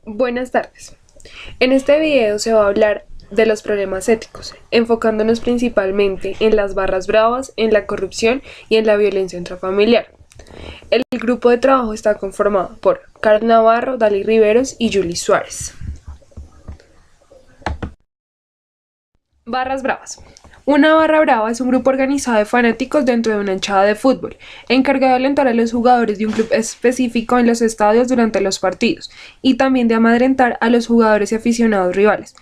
Buenas tardes. En este video se va a hablar de los problemas éticos, enfocándonos principalmente en las barras bravas, en la corrupción y en la violencia intrafamiliar. El grupo de trabajo está conformado por Carl Navarro, Dalí Riveros y Julie Suárez. Barras bravas. Una barra brava es un grupo organizado de fanáticos dentro de una hinchada de fútbol, encargado de alentar a los jugadores de un club específico en los estadios durante los partidos, y también de amedrentar a los jugadores y aficionados rivales.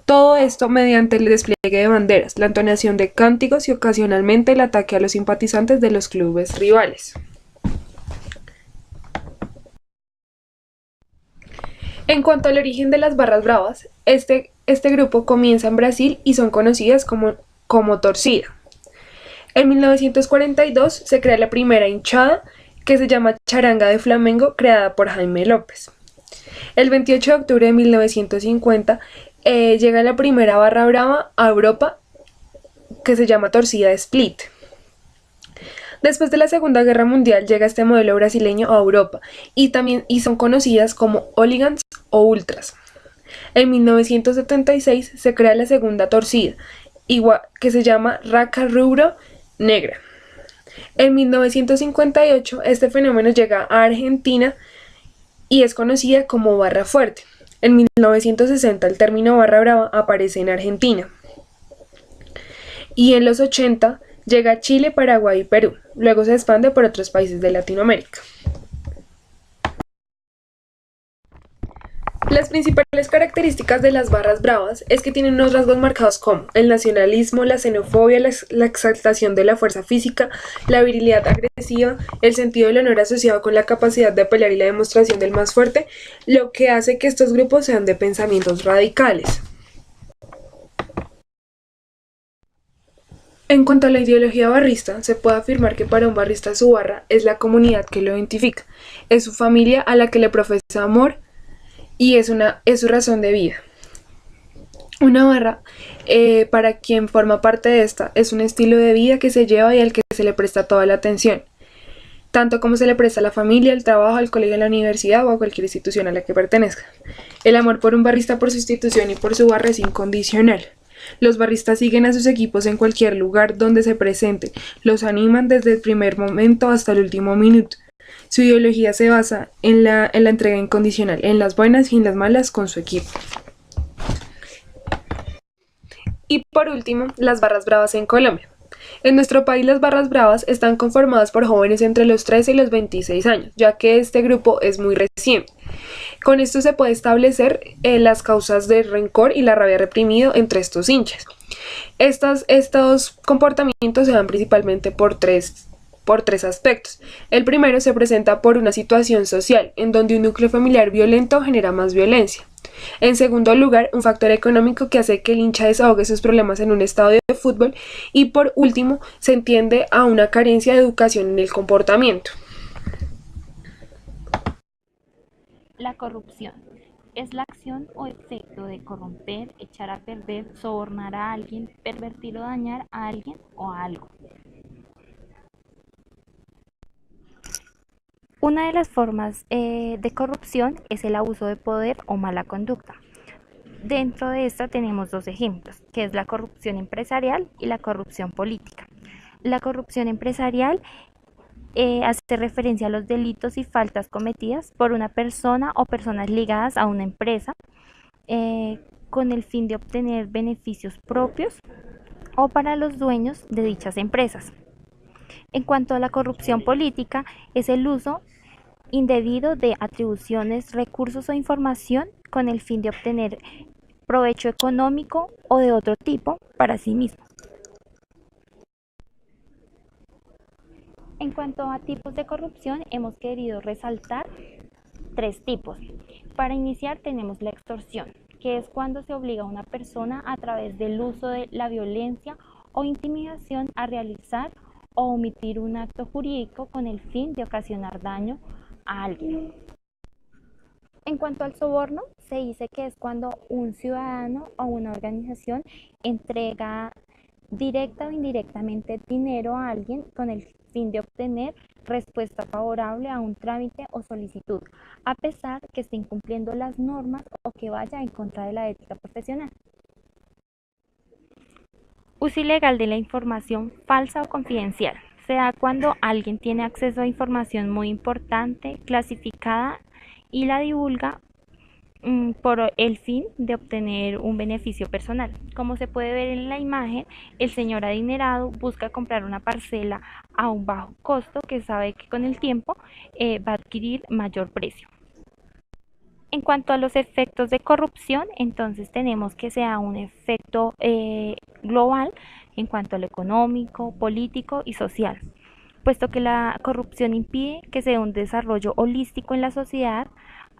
Todo esto mediante el despliegue de banderas, la entonación de cánticos y ocasionalmente el ataque a los simpatizantes de los clubes rivales. En cuanto al origen de las barras bravas, este grupo comienza en Brasil y son conocidas como Torcida. En 1942 se crea la primera hinchada, que se llama Charanga de Flamengo, creada por Jaime López. El 28 de octubre de 1950 llega la primera barra brava a Europa, que se llama Torcida Split. Después de la Segunda Guerra Mundial llega este modelo brasileño a Europa y son conocidas como hooligans o ultras. En 1976 se crea la segunda torcida, que se llama Raca Rubro Negra. En 1958 este fenómeno llega a Argentina y es conocida como barra fuerte. En 1960 el término barra brava aparece en Argentina. Y en los 80 llega a Chile, Paraguay y Perú. Luego se expande por otros países de Latinoamérica. Las principales características de las barras bravas es que tienen unos rasgos marcados como el nacionalismo, la xenofobia, la exaltación de la fuerza física, la virilidad agresiva, el sentido del honor asociado con la capacidad de pelear y la demostración del más fuerte, lo que hace que estos grupos sean de pensamientos radicales. En cuanto a la ideología barrista, se puede afirmar que para un barrista su barra es la comunidad que lo identifica, es su familia a la que le profesa amor y es su razón de vida. Una barra, para quien forma parte de esta, es un estilo de vida que se lleva y al que se le presta toda la atención, tanto como se le presta a la familia, al trabajo, al colegio, a la universidad o a cualquier institución a la que pertenezca. El amor por un barrista, por su institución y por su barra es incondicional. Los barristas siguen a sus equipos en cualquier lugar donde se presenten, los animan desde el primer momento hasta el último minuto. Su ideología se basa en la entrega incondicional, en las buenas y en las malas con su equipo. Y por último, las barras bravas en Colombia. En nuestro país las barras bravas están conformadas por jóvenes entre los 13 y los 26 años, ya que este grupo es muy reciente. Con esto se puede establecer las causas de rencor y la rabia reprimido entre estos hinchas. Estos comportamientos se dan principalmente por tres aspectos. El primero se presenta por una situación social, en donde un núcleo familiar violento genera más violencia. En segundo lugar, un factor económico que hace que el hincha desahogue sus problemas en un estadio de fútbol. Y por último, se entiende a una carencia de educación en el comportamiento. La corrupción es la acción o efecto de corromper, echar a perder, sobornar a alguien, pervertir o dañar a alguien o a algo. Una de las formas de corrupción es el abuso de poder o mala conducta. Dentro de esta tenemos dos ejemplos, que es la corrupción empresarial y la corrupción política. La corrupción empresarial hace referencia a los delitos y faltas cometidas por una persona o personas ligadas a una empresa con el fin de obtener beneficios propios o para los dueños de dichas empresas. En cuanto a la corrupción política, es el uso indebido de atribuciones, recursos o información con el fin de obtener provecho económico o de otro tipo para sí mismo. En cuanto a tipos de corrupción, hemos querido resaltar tres tipos. Para iniciar tenemos la extorsión, que es cuando se obliga a una persona a través del uso de la violencia o intimidación a realizar o omitir un acto jurídico con el fin de ocasionar daño a alguien. En cuanto al soborno, se dice que es cuando un ciudadano o una organización entrega directa o indirectamente dinero a alguien con el fin de obtener respuesta favorable a un trámite o solicitud, a pesar que esté incumpliendo las normas o que vaya en contra de la ética profesional. Uso ilegal de la información falsa o confidencial. Se da cuando alguien tiene acceso a información muy importante, clasificada, y la divulga por el fin de obtener un beneficio personal. Como se puede ver en la imagen, el señor adinerado busca comprar una parcela a un bajo costo que sabe que con el tiempo va a adquirir mayor precio. En cuanto a los efectos de corrupción, entonces tenemos que sea un efecto global en cuanto a lo económico, político y social, puesto que la corrupción impide que se dé un desarrollo holístico en la sociedad.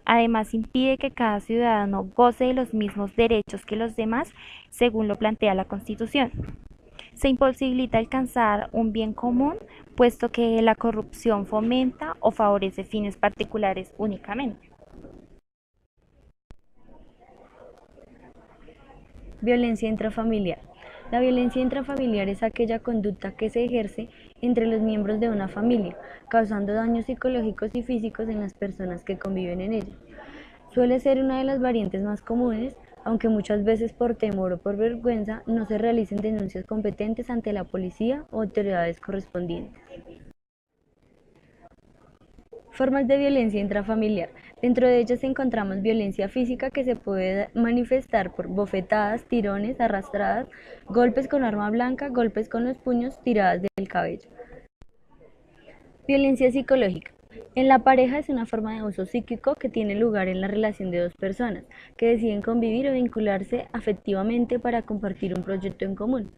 Además, impide que cada ciudadano goce de los mismos derechos que los demás, según lo plantea la Constitución. Se imposibilita alcanzar un bien común, puesto que la corrupción fomenta o favorece fines particulares únicamente. Violencia intrafamiliar. La violencia intrafamiliar es aquella conducta que se ejerce entre los miembros de una familia, causando daños psicológicos y físicos en las personas que conviven en ella. Suele ser una de las variantes más comunes, aunque muchas veces por temor o por vergüenza no se realicen denuncias competentes ante la policía o autoridades correspondientes. Formas de violencia intrafamiliar. Dentro de ellas encontramos violencia física, que se puede manifestar por bofetadas, tirones, arrastradas, golpes con arma blanca, golpes con los puños, tiradas del cabello. Violencia psicológica. En la pareja es una forma de uso psíquico que tiene lugar en la relación de dos personas que deciden convivir o vincularse afectivamente para compartir un proyecto en común.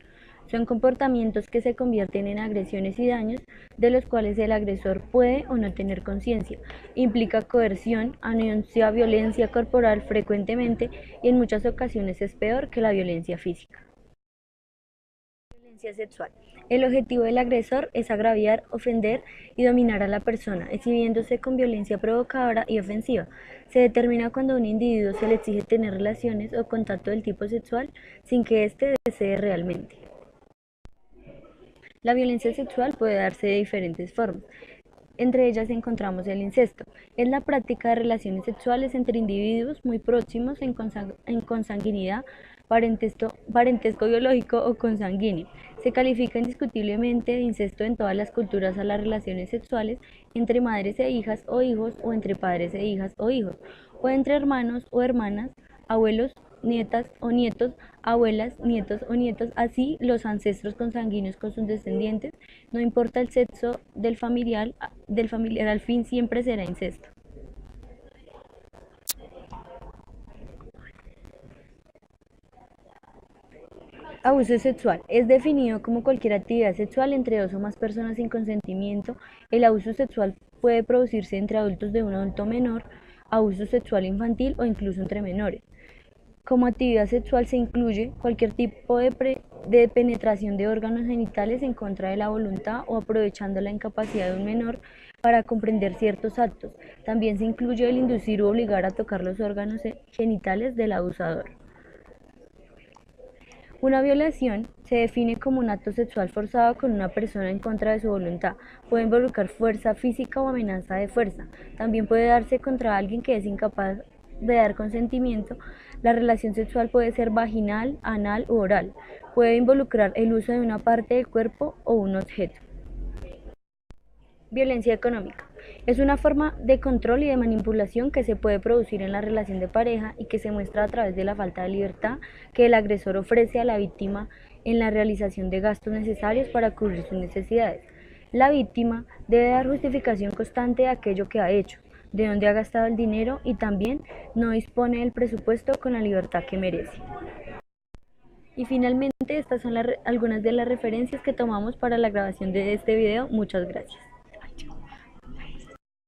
Son comportamientos que se convierten en agresiones y daños, de los cuales el agresor puede o no tener conciencia. Implica coerción, anuncia violencia corporal frecuentemente, y en muchas ocasiones es peor que la violencia física. Violencia sexual. El objetivo del agresor es agraviar, ofender y dominar a la persona, exhibiéndose con violencia provocadora y ofensiva. Se determina cuando a un individuo se le exige tener relaciones o contacto del tipo sexual sin que éste desee realmente. La violencia sexual puede darse de diferentes formas. Entre ellas encontramos el incesto. Es la práctica de relaciones sexuales entre individuos muy próximos en consanguinidad, parentesco biológico o consanguíneo. Se califica indiscutiblemente de incesto en todas las culturas a las relaciones sexuales entre madres e hijas o hijos, o entre padres e hijas o hijos, o entre hermanos o hermanas, abuelos, nietas o nietos, abuelas, nietos o nietos, así los ancestros consanguíneos con sus descendientes. No importa el sexo del familiar, al fin siempre será incesto. Abuso sexual. Es definido como cualquier actividad sexual entre dos o más personas sin consentimiento. El abuso sexual puede producirse entre adultos de un adulto menor, abuso sexual infantil o incluso entre menores. Como actividad sexual se incluye cualquier tipo de penetración de órganos genitales en contra de la voluntad o aprovechando la incapacidad de un menor para comprender ciertos actos. También se incluye el inducir o obligar a tocar los órganos genitales del abusador. Una violación se define como un acto sexual forzado con una persona en contra de su voluntad. Puede involucrar fuerza física o amenaza de fuerza. También puede darse contra alguien que es incapaz de dar consentimiento. La relación sexual puede ser vaginal, anal u oral. Puede involucrar el uso de una parte del cuerpo o un objeto. Violencia económica. Es una forma de control y de manipulación que se puede producir en la relación de pareja y que se muestra a través de la falta de libertad que el agresor ofrece a la víctima en la realización de gastos necesarios para cubrir sus necesidades. La víctima debe dar justificación constante de aquello que ha hecho, de dónde ha gastado el dinero, y también no dispone del presupuesto con la libertad que merece. Y finalmente, estas son algunas de las referencias que tomamos para la grabación de este video. Muchas gracias.